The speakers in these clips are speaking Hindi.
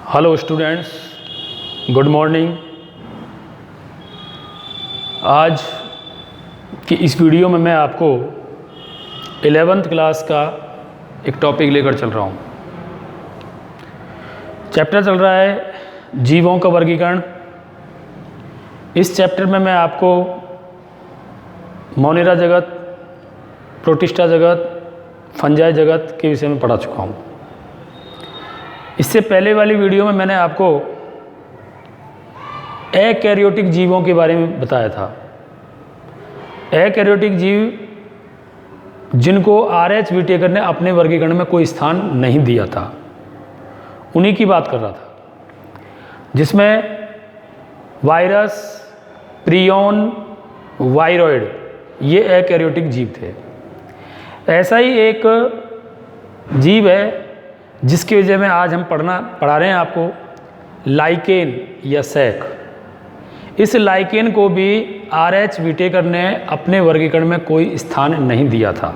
Hello students, good morning. आज की इस वीडियो में मैं आपको 11th क्लास का एक टॉपिक लेकर चल रहा हूँ। चैप्टर चल रहा है जीवों का वर्गीकरण। इस चैप्टर में मैं आपको मोनेरा जगत, प्रोटिस्टा जगत, फंजाई जगत के विषय में पढ़ा चुका हूँ। इससे पहले वाली वीडियो में मैंने आपको अकैरियोटिक जीवों के बारे में बताया था। अकैरियोटिक जीव जिनको आर.एच. व्हिटेकर ने अपने वर्गीकरण में कोई स्थान नहीं दिया था, उन्हीं की बात कर रहा था, जिसमें वायरस, प्रियन, वायरॉइड ये अकैरियोटिक जीव थे। ऐसा ही एक जीव है जिसकी वजह में आज हम पढ़ा रहे हैं आपको, लाइकेन या सैक। इस लाइकेन को भी आर.एच. व्हिटेकर ने अपने वर्गीकरण में कोई स्थान नहीं दिया था।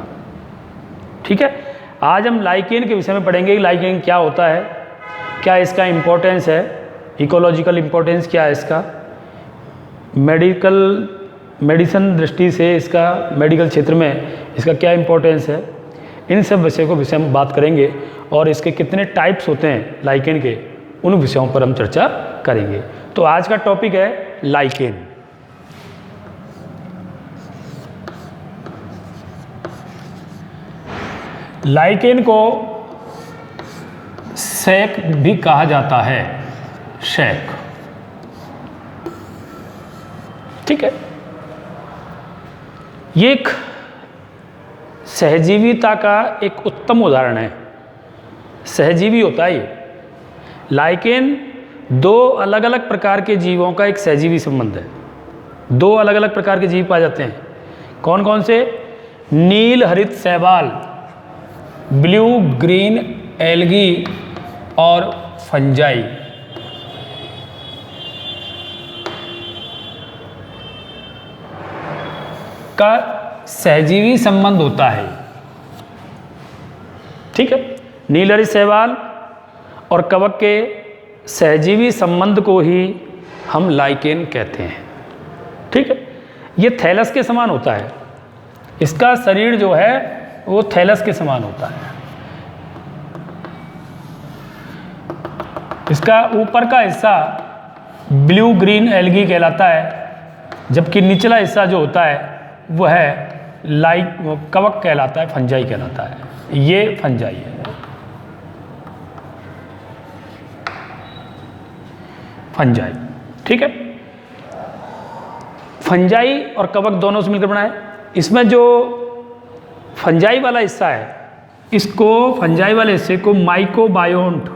ठीक है, आज हम लाइकेन के विषय में पढ़ेंगे कि लाइकेन क्या होता है, क्या इसका इम्पोर्टेंस है, इकोलॉजिकल इम्पोर्टेंस क्या है इसका, मेडिसिन दृष्टि से इसका, मेडिकल क्षेत्र में इसका क्या इम्पोर्टेंस है। इन सब विषय को विषय में बात करेंगे और इसके कितने टाइप्स होते हैं लाइकेन के, उन विषयों पर हम चर्चा करेंगे। तो आज का टॉपिक है लाइकेन। लाइकेन को सैक भी कहा जाता है, सैक। ठीक है, ये एक सहजीविता का एक उत्तम उदाहरण है। सहजीवी होता है ये। लाइकेन दो अलग अलग प्रकार के जीवों का एक सहजीवी संबंध है। दो अलग अलग प्रकार के जीव पाए जाते हैं। कौन कौन से? नील हरित शैवाल, ब्लू ग्रीन एल्गी और फंजाई। का सहजीवी संबंध होता है। ठीक है, नील हरित शैवाल और कवक के सहजीवी संबंध को ही हम लाइकेन कहते हैं। ठीक है, ये थैलस के समान होता है। इसका शरीर जो है वो थैलस के समान होता है। इसका ऊपर का हिस्सा ब्लू ग्रीन एल्गी कहलाता है, जबकि निचला हिस्सा जो होता है वह है कवक कहलाता है, फंजाई कहलाता है। ये फंजाई है। फंजाई, ठीक है। फंजाई और कवक दोनों से मिलकर बना है। इसमें जो फंजाई वाला हिस्सा है, इसको, फंजाई वाले हिस्से को माइकोबायोन्ट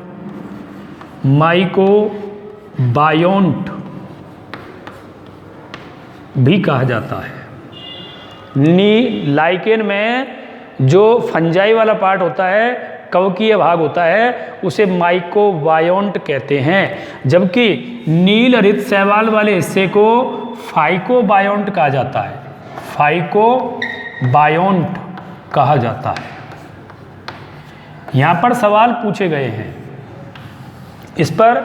भी कहा जाता है। लाइकेन में जो फंजाई वाला पार्ट होता है, कवकीय भाग होता है, उसे माइकोबायोन्ट कहते हैं, जबकि नील हरित शैवाल वाले हिस्से को फाइकोबायोन्ट कहा जाता है। फाइकोबायोन्ट कहा जाता है। यहाँ पर सवाल पूछे गए हैं इस पर।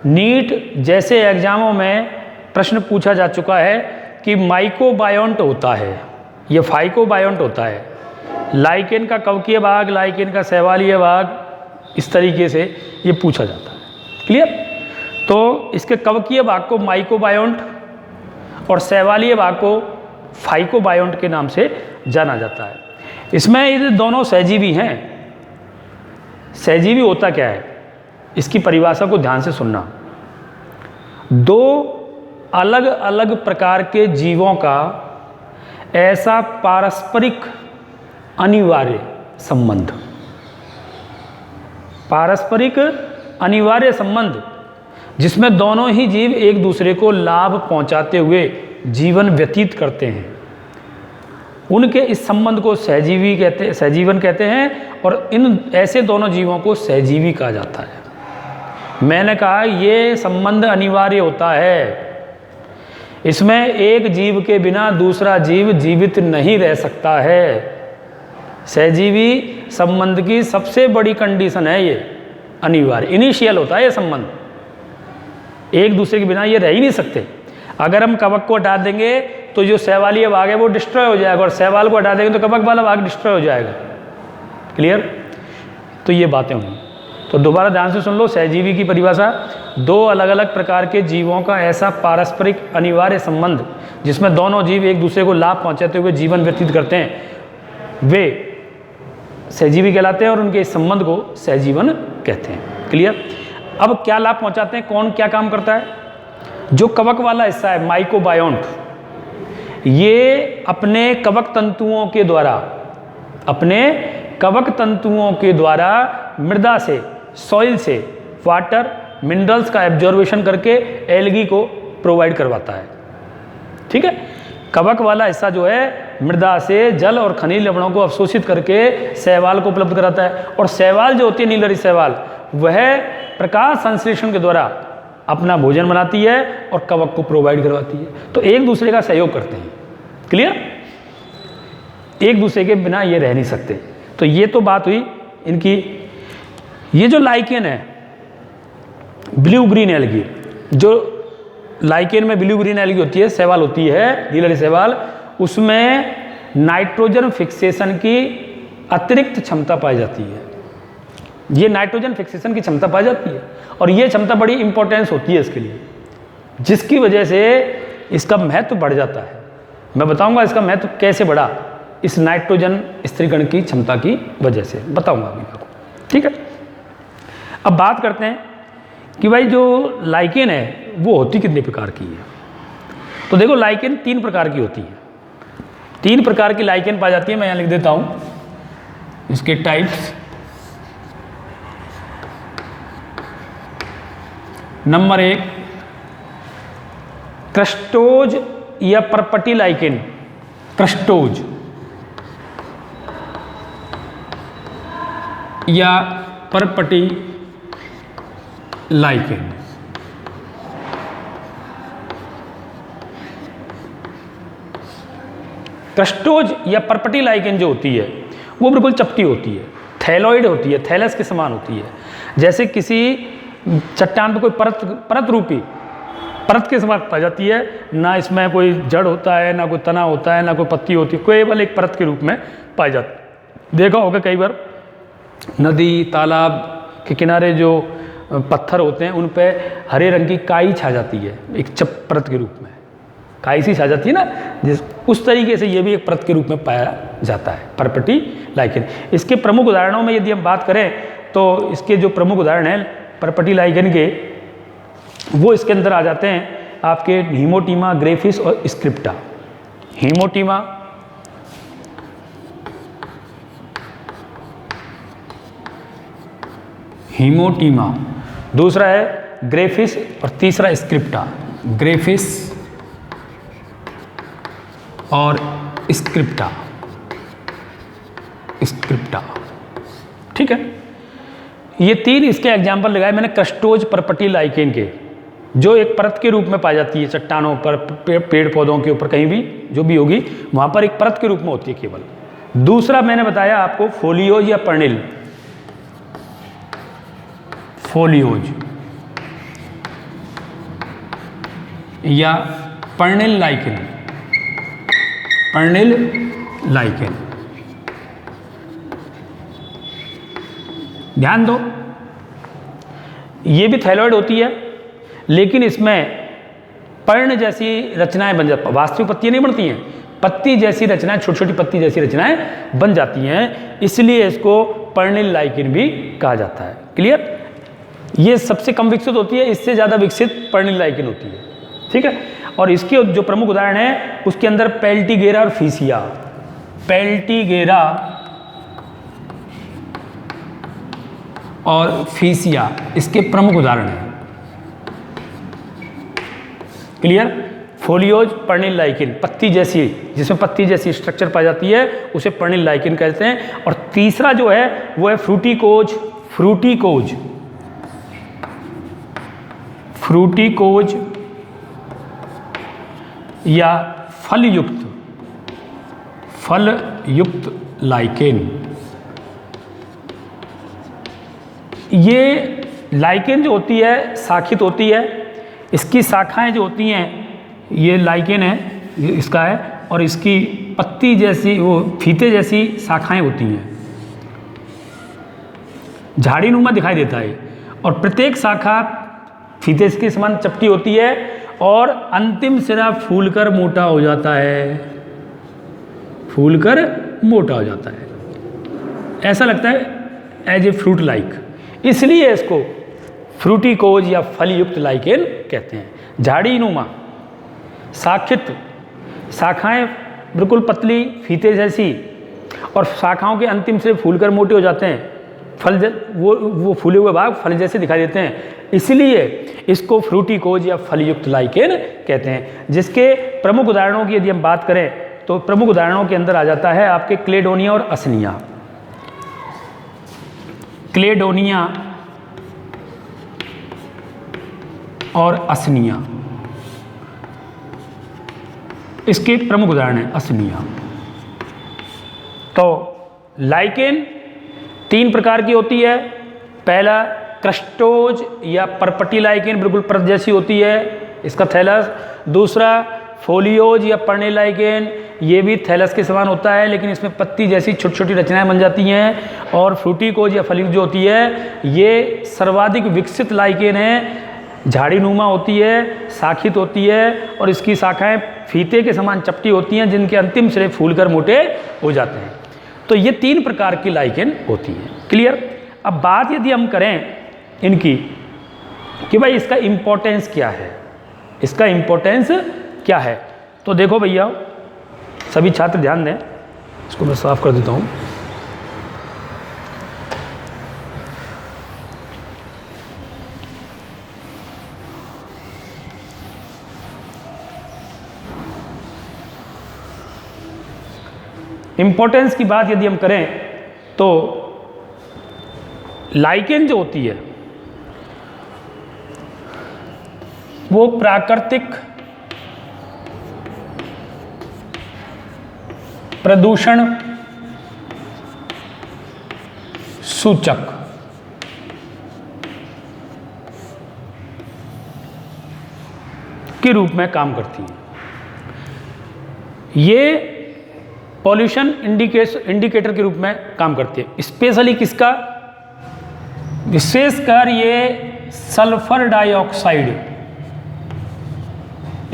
नीट जैसे एग्जामों में प्रश्न पूछा जा चुका है कि माइकोबायोन्ट होता है, यह फाइकोबायोन्ट होता है। लाइकेन का कवकीय भाग, लाइकेन का शैवालीय भाग, इस तरीके से ये पूछा जाता है। क्लियर? तो इसके कवकीय भाग को माइकोबायोन्ट और शैवालीय भाग को फाइकोबायोन्ट के नाम से जाना जाता है। इसमें ये दोनों सहजीवी हैं। सहजीवी होता क्या है, इसकी परिभाषा को ध्यान से सुनना। दो अलग अलग प्रकार के जीवों का ऐसा पारस्परिक अनिवार्य संबंध, पारस्परिक अनिवार्य संबंध, जिसमें दोनों ही जीव एक दूसरे को लाभ पहुंचाते हुए जीवन व्यतीत करते हैं, उनके इस संबंध को सहजीवन कहते हैं। और इन ऐसे दोनों जीवों को सहजीवी कहा जाता है। मैंने कहा ये संबंध अनिवार्य होता है। इसमें एक जीव के बिना दूसरा जीव जीवित नहीं रह सकता है। सहजीवी संबंध की सबसे बड़ी कंडीशन है ये। अनिवार्य, इनिशियल होता है ये संबंध, एक दूसरे के बिना ये रह ही नहीं सकते। अगर हम कवक को हटा देंगे तो जो सहवालीय भाग है वो डिस्ट्रॉय हो जाएगा, और सहवाल को हटा देंगे तो कवक वाला भाग डिस्ट्रॉय हो जाएगा। क्लियर? तो ये बातें हुई। तो दोबारा ध्यान से सुन लो, सहजीवी की परिभाषा, दो अलग अलग प्रकार के जीवों का ऐसा पारस्परिक अनिवार्य संबंध जिसमें दोनों जीव एक दूसरे को लाभ पहुंचाते हुए जीवन व्यतीत करते हैं, वे सहजीवी कहलाते हैं और उनके इस संबंध को सहजीवन कहते हैं। क्लियर? अब क्या लाभ पहुंचाते हैं, कौन क्या काम करता है? जो कवक वाला हिस्सा है माइकोबायोन्ट, ये अपने कवक तंतुओं के द्वारा मृदा से, सॉइल से वाटर मिनरल्स का एब्जॉर्वेशन करके एल्गी को प्रोवाइड करवाता है। ठीक है? कवक वाला हिस्सा जो है मृदा से जल और खनिज लवणों को अवशोषित करके शैवाल को उपलब्ध कराता है, और शैवाल जो होती है नीलरी शैवाल, वह प्रकाश संश्लेषण के द्वारा अपना भोजन बनाती है और कवक को प्रोवाइड करवाती है। तो एक दूसरे का सहयोग करते हैं। क्लियर? एक दूसरे के बिना ये रह नहीं सकते। तो ये तो बात हुई इनकी। ये जो लाइकेन है, ब्लू ग्रीन एल्गी, जो लाइकेन में ब्लू ग्रीन एल्गी होती है, शैवाल होती है नीलरी शैवाल, उसमें नाइट्रोजन फिक्सेशन की अतिरिक्त क्षमता पाई जाती है। ये नाइट्रोजन फिक्सेशन की क्षमता पाई जाती है, और ये क्षमता बड़ी इंपॉर्टेंस होती है इसके लिए, जिसकी वजह से इसका महत्व बढ़ जाता है। मैं बताऊंगा इसका महत्व कैसे बढ़ा, इस नाइट्रोजन स्थिरीकरण की क्षमता की वजह से बताऊंगा अभी आपको। ठीक है? अब बात करते हैं कि भाई जो लाइकेन है वो होती कितने प्रकार की है। तो देखो, लाइकेन 3 प्रकार की होती है। 3 प्रकार की लाइकेन पाई जाती है। मैं यहाँ लिख देता हूँ इसके टाइप्स। नंबर 1, क्रस्टोज या परपटी लाइकेन। क्रस्टोज या परपटी लाइकेन। क्रस्टोज या परपटी लाइकेन जो होती है वो बिल्कुल चपटी होती है, थैलॉइड होती है, थैलस के समान होती है। जैसे किसी चट्टान पर कोई परत रूपी परत के समान पाई जाती है। ना इसमें कोई जड़ होता है, ना कोई तना होता है, ना कोई पत्ती होती है, केवल एक परत के रूप में पाई जाती है। देखा होगा कई बार नदी तालाब के किनारे जो पत्थर होते हैं उन पे हरे रंग की काई छा जाती है, एक परत के रूप में काई सी छा जाती है ना, उस तरीके से ये भी एक परत के रूप में पाया जाता है, परपटी लाइकेन। इसके प्रमुख उदाहरणों में यदि हम बात करें तो इसके जो प्रमुख उदाहरण हैं परपटी लाइकेन के, वो इसके अंदर आ जाते हैं आपके हीमोटीमा, ग्रेफिस और स्क्रिप्टा। हीमोटीमा, दूसरा है ग्रेफिस और तीसरा स्क्रिप्टा। ग्रेफिस और स्क्रिप्टा। ठीक है? ये 3 इसके एग्जाम्पल लगाए मैंने क्रस्टोज परपटी लाइकेन के, जो एक परत के रूप में पाई जाती है चट्टानों पर, पेड़ पौधों के ऊपर, कहीं भी जो भी होगी वहाँ पर एक परत के रूप में होती है केवल। दूसरा मैंने बताया आपको फोलियोज या पर्निल। फोलियोज या पर्निल लाइकेन। ध्यान दो, ये भी थैलॉइड होती है, लेकिन इसमें पर्ण जैसी रचनाएं बन जाती, वास्तविक पत्तियां नहीं बनती हैं, पत्ती जैसी रचनाएं, छोटी छोटी पत्ती जैसी रचनाएं बन जाती हैं, इसलिए इसको पर्निल लाइकेन भी कहा जाता है। क्लियर? ये सबसे कम विकसित होती है, इससे ज़्यादा विकसित पर्निल लाइकेन होती है। ठीक है? और इसके जो प्रमुख उदाहरण है उसके अंदर पेल्टिगेरा और फीसिया। पेल्टिगेरा और फीसिया इसके प्रमुख उदाहरण हैं। क्लियर? फोलियोज पर्निल लाइकेन, पत्ती जैसी, जिसमें पत्ती जैसी स्ट्रक्चर पाई जाती है उसे पर्निल लाइकेन कहते हैं। और तीसरा जो है वो है फ्रूटिकोज या फलयुक्त लाइकेन। ये लाइकेन जो होती है शाखित होती है, इसकी शाखाएं जो होती हैं, ये लाइकेन है, ये इसका है, और इसकी पत्ती जैसी, वो फीते जैसी शाखाएं होती हैं, झाड़ी नुमा दिखाई देता है। और प्रत्येक शाखा फीते के समान चपटी होती है और अंतिम सिरा फूलकर मोटा हो जाता है, फूलकर मोटा हो जाता है, ऐसा लगता है एज ए फ्रूट लाइक, इसलिए इसको फ्रूटिकोज या फलयुक्त लाइकेन कहते हैं। झाड़ी नुमा शाखित, शाखाएं बिल्कुल पतली फीते जैसी, और शाखाओं के अंतिम से फूलकर मोटे हो जाते हैं, फल वो फूले हुए भाग फल जैसे दिखाई देते हैं, इसलिए इसको फ्रूटिकोज या फलयुक्त लाइकेन कहते हैं। जिसके प्रमुख उदाहरणों की यदि हम बात करें तो प्रमुख उदाहरणों के अंदर आ जाता है आपके क्लेडोनिया और असनिया। क्लेडोनिया और असनिया इसके प्रमुख उदाहरण हैं। असनिया तो लाइकेन 3 प्रकार की होती है। पहला क्रस्टोज या परपटी लाइकेन, बिल्कुल परत जैसी होती है, इसका थैलस। दूसरा फोलियोज या पर्णे लाइकेन, ये भी थैलस के समान होता है लेकिन इसमें पत्ती जैसी छोटी छोटी रचनाएं बन जाती हैं। और फ्रूटिकोज या फलयुक्त जो होती है, ये सर्वाधिक विकसित लाइकेन है, झाड़ी नुमा होती है, शाखित होती है, और इसकी शाखाएं फीते के समान चपटी होती हैं जिनके अंतिम सिरे फूलकर मोटे हो जाते हैं। तो ये 3 प्रकार की लाइकेन होती हैं। क्लियर। अब बात यदि हम करें इनकी कि भाई इसका इम्पोर्टेंस क्या है, इसका इम्पोर्टेंस क्या है, तो देखो भैया सभी छात्र ध्यान दें, इसको मैं साफ कर देता हूँ। इम्पोर्टेंस की बात यदि हम करें तो लाइकेन जो होती है वो प्राकृतिक प्रदूषण सूचक के रूप में काम करती है। ये पॉल्यूशन इंडिकेटर के रूप में काम करती है। स्पेशली किसका, विशेषकर ये सल्फर डाइऑक्साइड,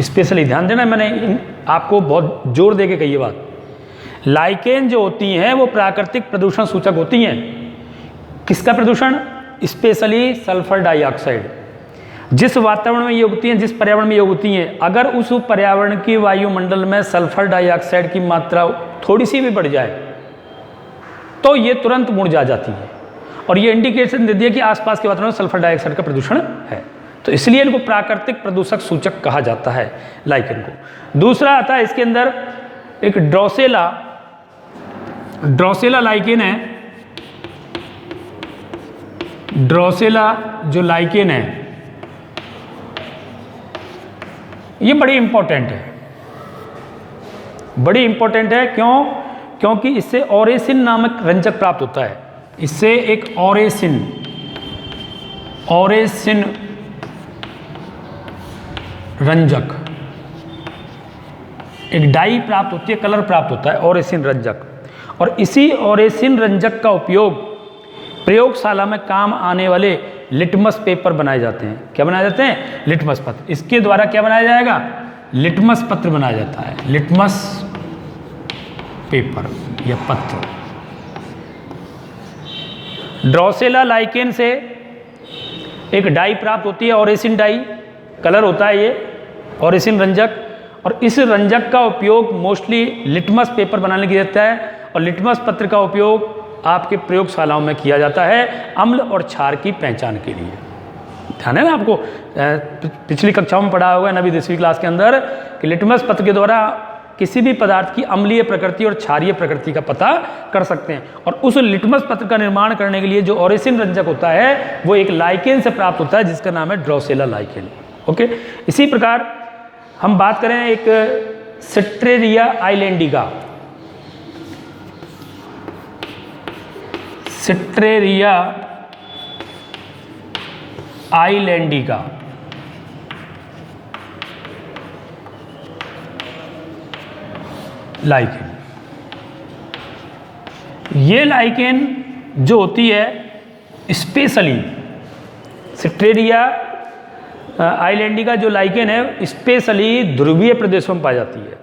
स्पेशली ध्यान देना, मैंने आपको बहुत जोर दे के कही ये बात। लाइकेन जो होती हैं वो प्राकृतिक प्रदूषण सूचक होती हैं। किसका प्रदूषण, स्पेशली सल्फर डाइऑक्साइड। जिस वातावरण में ये उगती हैं, जिस पर्यावरण में ये उगती हैं, अगर उस पर्यावरण की वायुमंडल में सल्फर डाइऑक्साइड की मात्रा थोड़ी सी भी बढ़ जाए तो ये तुरंत मुरझा जाती है, और ये इंडिकेशन दे दिया कि आसपास के वातावरण में सल्फर डाइऑक्साइड का प्रदूषण है। तो इसलिए इनको प्राकृतिक प्रदूषक सूचक कहा जाता है लाइकेन को। दूसरा आता है इसके अंदर एक ड्रोसेला लाइकेन है। ड्रोसेला जो लाइकेन है ये बड़ी इंपॉर्टेंट है, बड़ी इंपॉर्टेंट है। क्यों? क्योंकि इससे ओरेसिन नामक रंजक प्राप्त होता है। इससे एक ओरेसिन रंजक, एक डाई प्राप्त होती है, कलर प्राप्त होता है, ओरेसिन रंजक। और इसी ओरेसिन रंजक का उपयोग प्रयोगशाला में काम आने वाले लिटमस पेपर बनाए जाते हैं। क्या बनाए जाते हैं? लिटमस पत्र। इसके द्वारा क्या बनाया जाएगा? लिटमस पत्र बनाया जाता है, लिटमस पेपर या पत्र। ड्रोसेला लाइकेन से एक डाई प्राप्त होती है, ओरेसिन डाई, कलर होता है ये, ओरेसिन रंजक। और इस रंजक का उपयोग मोस्टली लिटमस पेपर बनाने के लिए होता है, और लिटमस पत्र का उपयोग आपके प्रयोगशालाओं में किया जाता है अम्ल और क्षार की पहचान के लिए। ध्यान है ना आपको, पिछली कक्षाओं में पढ़ा होगा 9वीं 10वीं क्लास के अंदर कि लिटमस पत्र के द्वारा किसी भी पदार्थ की अम्लीय प्रकृति और क्षारीय प्रकृति का पता कर सकते हैं। और उस लिटमस पत्र का निर्माण करने के लिए जो ओरेसिन रंजक होता है वो एक लाइकेन से प्राप्त होता है जिसका नाम है ड्रोसेला लाइकेन। ओके, इसी प्रकार हम बात करें एक सिट्रेरिया आइलैंडिका। सिट्रेरिया आइलैंडिका। लाइकेन, ये लाइकेन जो होती है स्पेशली सिट्रेरिया आइलैंडिका जो लाइकेन है स्पेशली ध्रुवीय प्रदेशों में पाई जाती है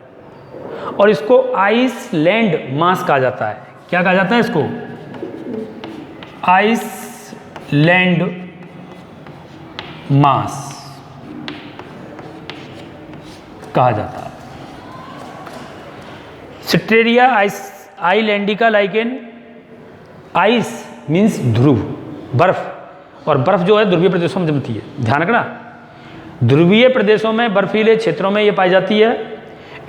और इसको आइसलैंड मास कहा जाता है। क्या कहा जाता है इसको? आइसलैंड मास कहा जाता है। सिट्रेरिया आइलैंडिका लाइकेन, आइस मीन्स ध्रुव, बर्फ, और बर्फ जो है ध्रुवीय प्रदेशों में जमती है। ध्यान रखना, ध्रुवीय प्रदेशों में बर्फीले क्षेत्रों में ये पाई जाती है।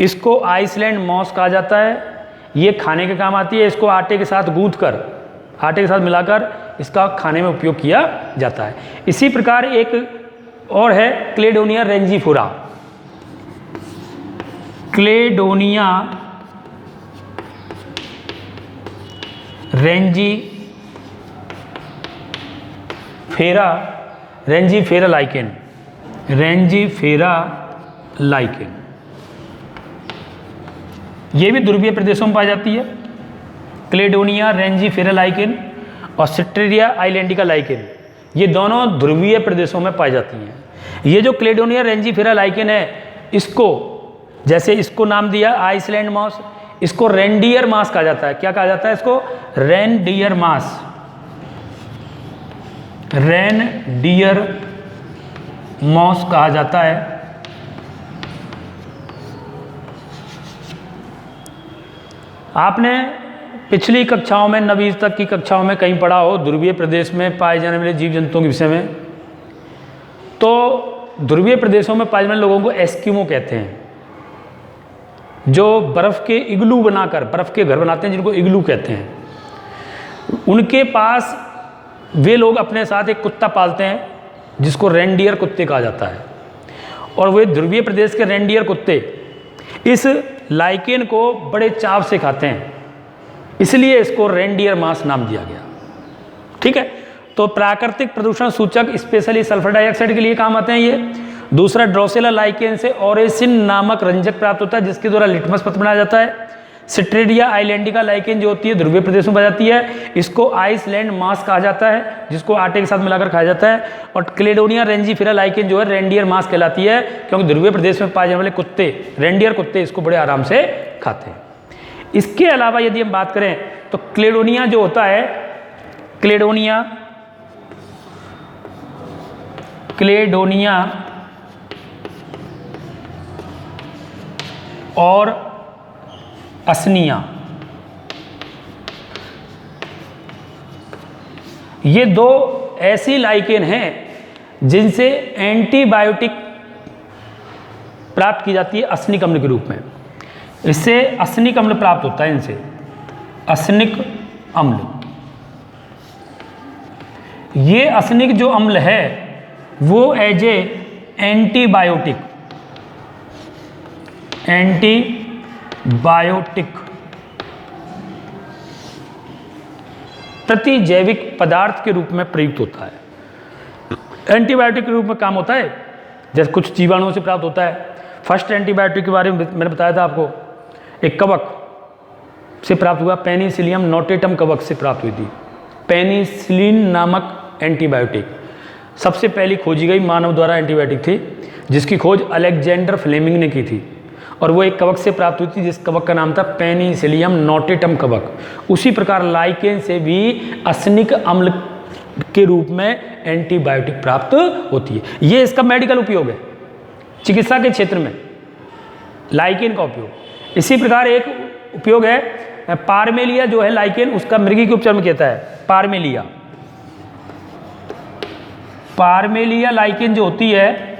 इसको आइसलैंड मॉस कहा जाता है। ये खाने के काम आती है। इसको आटे के साथ गूंथ कर, आटे के साथ मिलाकर इसका खाने में उपयोग किया जाता है। इसी प्रकार एक और है क्लेडोनिया रेंजीफोरा। क्लेडोनिया रेंजीफेरा लाइकेन, रेंजीफेरा लाइकेन, ये भी ध्रुवीय प्रदेशों में पाई जाती है। क्लेडोनिया रेंजीफेरा लाइकेन और सिट्रेरिया आइलैंडिका लाइकेन, ये दोनों ध्रुवीय प्रदेशों में पाई जाती हैं। ये जो क्लेडोनिया रेंजीफेरा लाइकेन है, इसको जैसे इसको नाम दिया आइसलैंड मॉस, इसको रेनडियर मास कहा जाता है। क्या कहा जाता है इसको? रेनडियर मास, रेनडियर मॉस कहा जाता है। आपने पिछली कक्षाओं में, 9वीं तक की कक्षाओं में कहीं पढ़ा हो ध्रुवीय प्रदेश में पाए जाने वाले जीव जंतुओं के विषय में। तो ध्रुवीय प्रदेशों में पाए जाने वाले लोगों को एस्किमो कहते हैं, जो बर्फ़ के इग्लू बनाकर बर्फ़ के घर बनाते हैं, जिनको इग्लू कहते हैं। उनके पास वे लोग अपने साथ एक कुत्ता पालते हैं जिसको रेनडियर कुत्ते कहा जाता है, और वे ध्रुवीय प्रदेश के रेनडियर कुत्ते इस लाइकेन को बड़े चाव से खाते हैं, इसलिए इसको रेनडियर मास नाम दिया गया। ठीक है, तो प्राकृतिक प्रदूषण सूचक स्पेशली सल्फर डाइऑक्साइड के लिए काम आते हैं ये। दूसरा, ड्रोसेला लाइकेन से ओरेसिन नामक रंजक प्राप्त होता है जिसके द्वारा लिटमस पत्र बनाया जाता है। सिट्रेरिया आइलैंडिका लाइकेन जो होती है ध्रुवीय प्रदेशों में पाई जाती है, इसको आइसलैंड मास कहा जाता है जिसको आटे के साथ मिलाकर खाया जाता है। और क्लेडोनिया रेंजीफेरा लाइकेन जो है रेनडियर मास कहलाती है, क्योंकि ध्रुवीय प्रदेश में पाए जाने वाले कुत्ते, रेनडियर कुत्ते, इसको बड़े आराम से खाते हैं। इसके अलावा यदि हम बात करें तो क्लेडोनिया जो होता है, क्लेडोनिया और असनिया, ये दो ऐसी लाइकेन हैं जिनसे एंटीबायोटिक प्राप्त की जाती है असनिक अम्ल के रूप में। इससे असनिक अम्ल प्राप्त होता है, इनसे असनिक अम्ल। ये असनिक जो अम्ल है वो एज ए एंटीबायोटिक प्रतिजैविक पदार्थ के रूप में प्रयुक्त होता है। एंटीबायोटिक के रूप में काम होता है, जैसे कुछ जीवाणुओं से प्राप्त होता है। फर्स्ट एंटीबायोटिक के बारे में मैंने बताया था आपको, एक कवक से प्राप्त हुआ, पेनिसिलियम नोटेटम कवक से प्राप्त हुई थी पेनिसिलिन नामक एंटीबायोटिक। सबसे पहली खोजी गई मानव द्वारा एंटीबायोटिक थी, जिसकी खोज अलेक्जेंडर फ्लेमिंग ने की थी, और वो एक कवक से प्राप्त हुई थी जिस कवक का नाम था पेनिसिलियम नोटेटम कवक। उसी प्रकार लाइकेन से भी असनिक अम्ल के रूप में एंटीबायोटिक प्राप्त होती है। ये इसका मेडिकल उपयोग है, चिकित्सा के क्षेत्र में लाइकेन का उपयोग। इसी प्रकार एक उपयोग है पारमेलिया जो है लाइकेन, उसका मृगी के उपचार में कहता है पारमेलिया लाइकेन जो होती है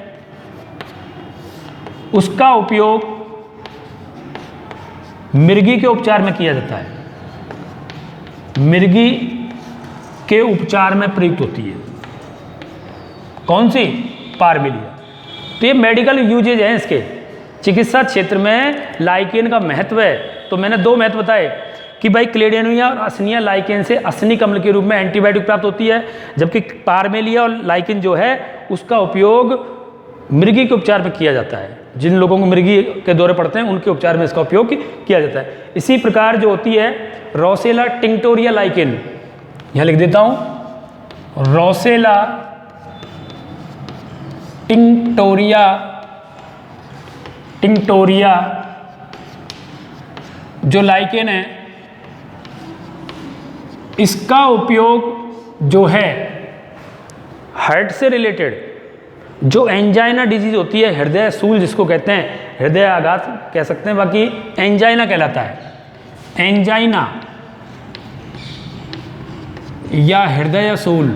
उसका उपयोग मिर्गी के उपचार में किया जाता है। मिर्गी के उपचार में प्रयुक्त होती है कौन सी? पारमेलिया। तो ये मेडिकल यूजेज हैं इसके। चिकित्सा क्षेत्र में लाइकेन का महत्व है। तो मैंने दो महत्व बताए कि भाई क्लेडोनिया और असनिया लाइकेन से असनिक अम्ल के रूप में एंटीबायोटिक प्राप्त होती है, जबकि पारमेलिया और लाइकेन जो है उसका उपयोग मृगी के उपचार में किया जाता है। जिन लोगों को मृगी के दौरे पड़ते हैं उनके उपचार में इसका उपयोग किया जाता है। इसी प्रकार जो होती है रोसेला टिंक्टोरिया लाइकेन, यहाँ लिख देता हूँ, रोसेला टिंक्टोरिया जो लाइकेन है, इसका उपयोग जो है हार्ट से रिलेटेड जो एंजाइना डिजीज होती है, हृदय सूल जिसको कहते हैं, हृदय आघात कह सकते हैं, बाकी एंजाइना कहलाता है, एंजाइना या हृदय सूल,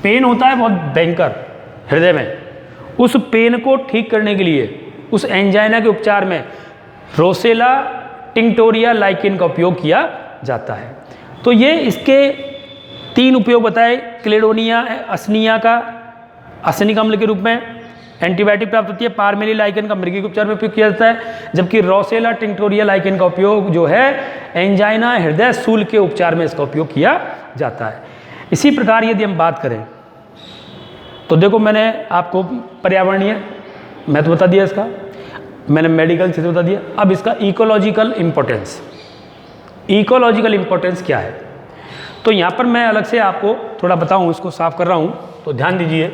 पेन होता है बहुत भयंकर हृदय में, उस पेन को ठीक करने के लिए उस एंजाइना के उपचार में रोसेला टिंक्टोरिया लाइकेन का उपयोग किया जाता है। तो ये इसके 3 उपयोग बताए। क्लेडोनिया असनिया का असनिक अम्ल के रूप में एंटीबायोटिक प्राप्त होती है, पारमेली लाइकेन का मृगी के उपचार में उपयोग किया जाता है, जबकि रोसेला टिंक्टोरिया लाइकेन का उपयोग जो है एंजाइना हृदय सूल के उपचार में इसका उपयोग किया जाता है। इसी प्रकार यदि हम बात करें तो देखो मैंने आपको पर्यावरणीय महत्व बता दिया इसका, मैंने मेडिकल क्षेत्र बता दिया। अब इसका इकोलॉजिकल इंपॉर्टेंस, इकोलॉजिकल इंपॉर्टेंस क्या है, तो यहाँ पर मैं अलग से आपको थोड़ा बताऊँ, इसको साफ कर रहा हूँ तो ध्यान दीजिए।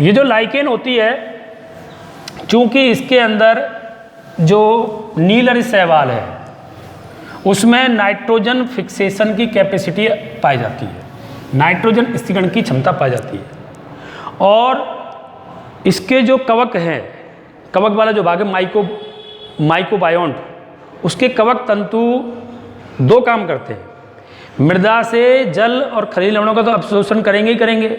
ये जो लाइकेन होती है, चूँकि इसके अंदर जो नीलरी शैवाल है उसमें नाइट्रोजन फिक्सेशन की कैपेसिटी पाई जाती है, नाइट्रोजन स्थिरीकरण की क्षमता पाई जाती है, और इसके जो कवक हैं, कवक वाला जो भाग है माइकोबायोन्ट, उसके कवक तंतु 2 काम करते हैं। मृदा से जल और खनिज लवणों का तो अवशोषण करेंगे ही करेंगे,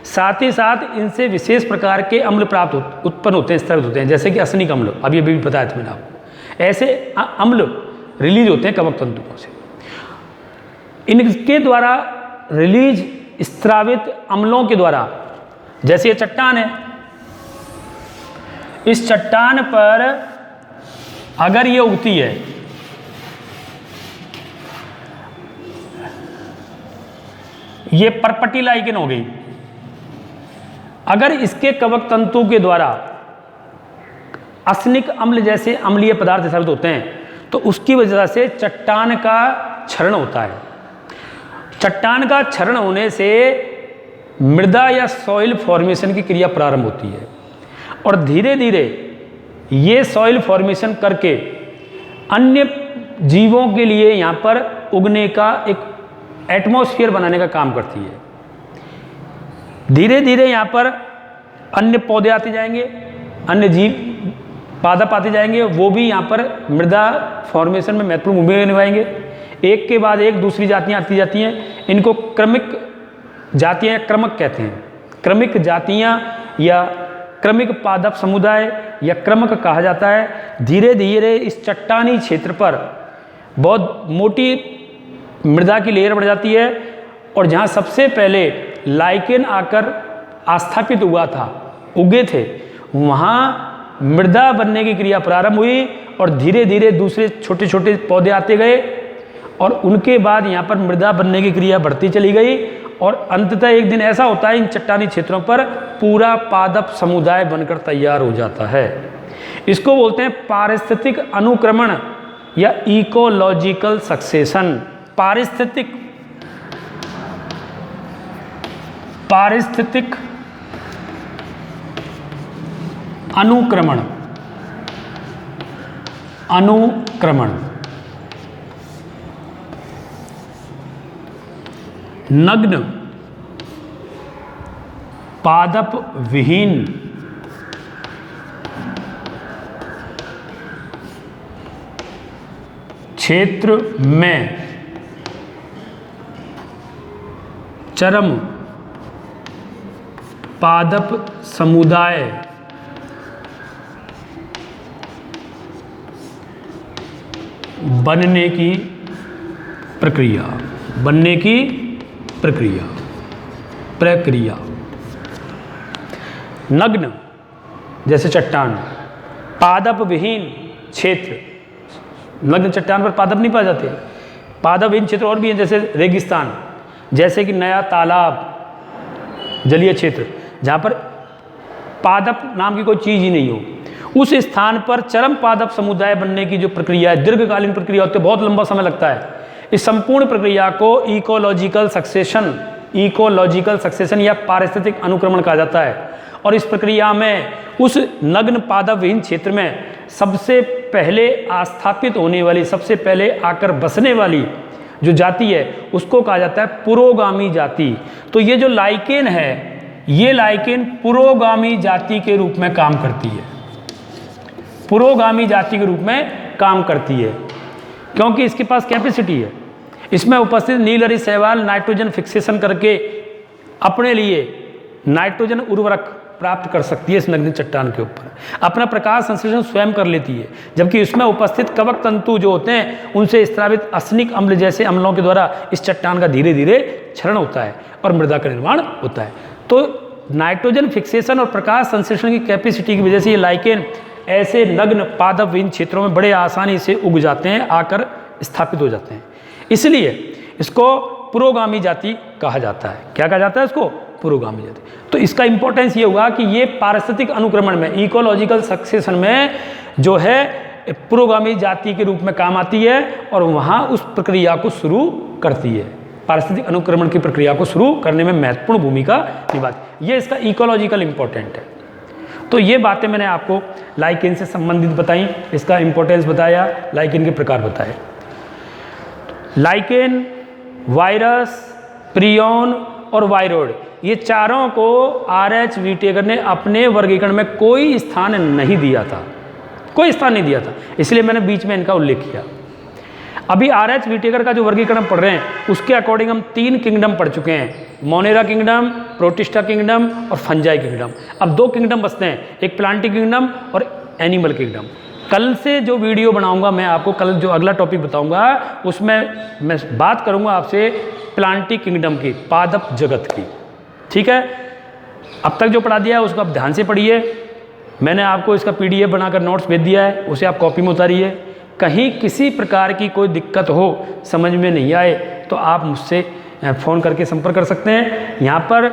साथ ही साथ इनसे विशेष प्रकार के अम्ल प्राप्त उत्पन्न होते हैं, स्थिर होते हैं, जैसे कि असनिक अम्ल, अभी अभी बताया था मैंने आपको। ऐसे अम्ल रिलीज होते हैं कवक तंतुओं से। इनके द्वारा रिलीज स्रावित अम्लों के द्वारा, जैसे ये चट्टान है, इस चट्टान पर अगर ये उगती है, ये परपटी लाइकेन हो गई, अगर इसके कवक तंतु के द्वारा असनिक अम्ल जैसे अम्लीय पदार्थ स्रावित होते हैं तो उसकी वजह से चट्टान का क्षरण होता है। चट्टान का क्षरण होने से मृदा या सॉइल फॉर्मेशन की क्रिया प्रारंभ होती है, और धीरे धीरे ये सॉइल फॉर्मेशन करके अन्य जीवों के लिए यहाँ पर उगने का एक एटमॉस्फेयर बनाने का काम करती है। धीरे धीरे यहाँ पर अन्य पौधे आते जाएंगे, अन्य जीव पादप आते जाएंगे, वो भी यहाँ पर मृदा फॉर्मेशन में महत्वपूर्ण भूमिका निभाएंगे। एक के बाद एक दूसरी जातियाँ आती जाती हैं, इनको क्रमिक जातियाँ क्रमक कहते हैं। क्रमिक जातियाँ या क्रमिक पादप समुदाय या क्रमक कहा जाता है। धीरे धीरे इस चट्टानी क्षेत्र पर बहुत मोटी मृदा की लेयर बढ़ जाती है, और जहाँ सबसे पहले लाइकेन आकर आस्थापित हुआ था, उगे थे, वहाँ मृदा बनने की क्रिया प्रारंभ हुई, और धीरे धीरे दूसरे छोटे छोटे पौधे आते गए, और उनके बाद यहाँ पर मृदा बनने की क्रिया बढ़ती चली गई, और अंततः एक दिन ऐसा होता है इन चट्टानी क्षेत्रों पर पूरा पादप समुदाय बनकर तैयार हो जाता है। इसको बोलते हैं पारिस्थितिक अनुक्रमण या इकोलॉजिकल सक्सेशन। पारिस्थितिक अनुक्रमण नग्न पादप विहीन क्षेत्र में चरम पादप समुदाय बनने की प्रक्रिया। नग्न जैसे चट्टान, पादप विहीन क्षेत्र, नग्न चट्टान पर पादप नहीं पाए जाते, पादप विहीन क्षेत्र और भी हैं, जैसे रेगिस्तान, जैसे कि नया तालाब, जलीय क्षेत्र जहाँ पर पादप नाम की कोई चीज़ ही नहीं हो, उस स्थान पर चरम पादप समुदाय बनने की जो प्रक्रिया है, दीर्घकालीन प्रक्रिया होती है, बहुत लंबा समय लगता है। इस संपूर्ण प्रक्रिया को इकोलॉजिकल सक्सेशन या पारिस्थितिक अनुक्रमण कहा जाता है। और इस प्रक्रिया में उस नग्न पादप विहीन क्षेत्र में सबसे पहले आस्थापित होने वाली, सबसे पहले आकर बसने वाली जो जाति है उसको कहा जाता है पुरोगामी जाति। तो ये जो लाइकेन है, ये लाइकेन पुरोगामी जाति के रूप में काम करती है, पुरोगामी जाति के रूप में काम करती है, क्योंकि इसके पास कैपेसिटी है। इसमें उपस्थित नीलहरी शैवाल नाइट्रोजन फिक्सेशन करके अपने लिए नाइट्रोजन उर्वरक प्राप्त कर सकती है, इस नग्न चट्टान के ऊपर अपना प्रकाश संश्लेषण स्वयं कर लेती है, जबकि इसमें उपस्थित कवक तंतु जो होते हैं उनसे स्रावित असनिक अम्ल जैसे अम्लों के द्वारा इस चट्टान का धीरे धीरे क्षरण होता है और मृदा का निर्माण होता है। तो नाइट्रोजन फिक्सेशन और प्रकाश संश्लेषण की कैपेसिटी की वजह से ये लाइकेन ऐसे नग्न पादप विहीन क्षेत्रों में बड़े आसानी से उग जाते हैं, आकर स्थापित हो जाते हैं। इसलिए इसको पुरोगामी जाति कहा जाता है। क्या कहा जाता है इसको? पुरोगामी जाति। तो इसका इंपॉर्टेंस ये हुआ कि ये पारिस्थितिक अनुक्रमण में, इकोलॉजिकल सक्सेशन में जो है पुरोगामी जाति के रूप में काम आती है और वहाँ उस प्रक्रिया को शुरू करती है, पारिस्थितिक अनुक्रमण की प्रक्रिया को शुरू करने में महत्वपूर्ण भूमिका निभाती है। ये इसका इकोलॉजिकल इंपॉर्टेंट है। तो ये बातें मैंने आपको लाइकेन से संबंधित बताई, इसका इंपॉर्टेंस बताया, लाइकेन के प्रकार बताए। लाइकेन, वायरस, प्रियॉन और वायरोइड, ये चारों को RH व्हिटेकर ने अपने वर्गीकरण में कोई स्थान नहीं दिया था, कोई स्थान नहीं दिया था, इसलिए मैंने बीच में इनका उल्लेख किया। अभी RH व्हिटेकर का जो वर्गीकरण पढ़ रहे हैं उसके अकॉर्डिंग हम 3 किंगडम पढ़ चुके हैं, मोनेरा किंगडम, प्रोटिस्टा किंगडम और फंजाई किंगडम। अब 2 किंगडम बचते हैं, एक प्लांटिक किंगडम और एनिमल किंगडम। कल से जो वीडियो बनाऊंगा मैं आपको, कल जो अगला टॉपिक बताऊंगा उसमें मैं बात करूंगा आपसे प्लांटिक किंगडम की, पादप जगत की। ठीक है, अब तक जो पढ़ा दिया है उसको आप ध्यान से पढ़िए। मैंने आपको इसका PDF बनाकर नोट्स भेज दिया है, उसे आप कॉपी में उतारिए। कहीं किसी प्रकार की कोई दिक्कत हो, समझ में नहीं आए तो आप मुझसे फ़ोन करके संपर्क कर सकते हैं। यहाँ पर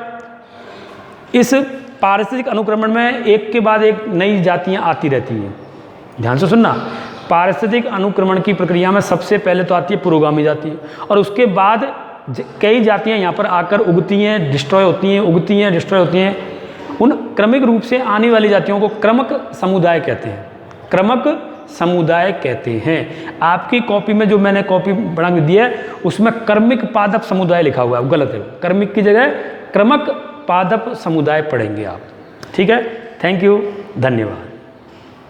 इस पारिस्थितिक अनुक्रमण में एक के बाद एक नई जातियाँ आती रहती हैं, ध्यान से सुनना। पारिस्थितिक अनुक्रमण की प्रक्रिया में सबसे पहले तो आती है पुरोगामी जाति और उसके बाद कई जातियाँ यहाँ पर आकर उगती हैं, डिस्ट्रॉय होती हैं, उगती हैं, डिस्ट्रॉय होती हैं। उन क्रमिक रूप से आने वाली जातियों को क्रमक समुदाय कहते हैं, क्रमक समुदाय कहते हैं। आपकी कॉपी में जो मैंने कॉपी बना के दी है उसमें क्रमिक पादप समुदाय लिखा हुआ है, गलत है, क्रमिक की जगह क्रमक पादप समुदाय पढ़ेंगे आप। ठीक है, थैंक यू, धन्यवाद।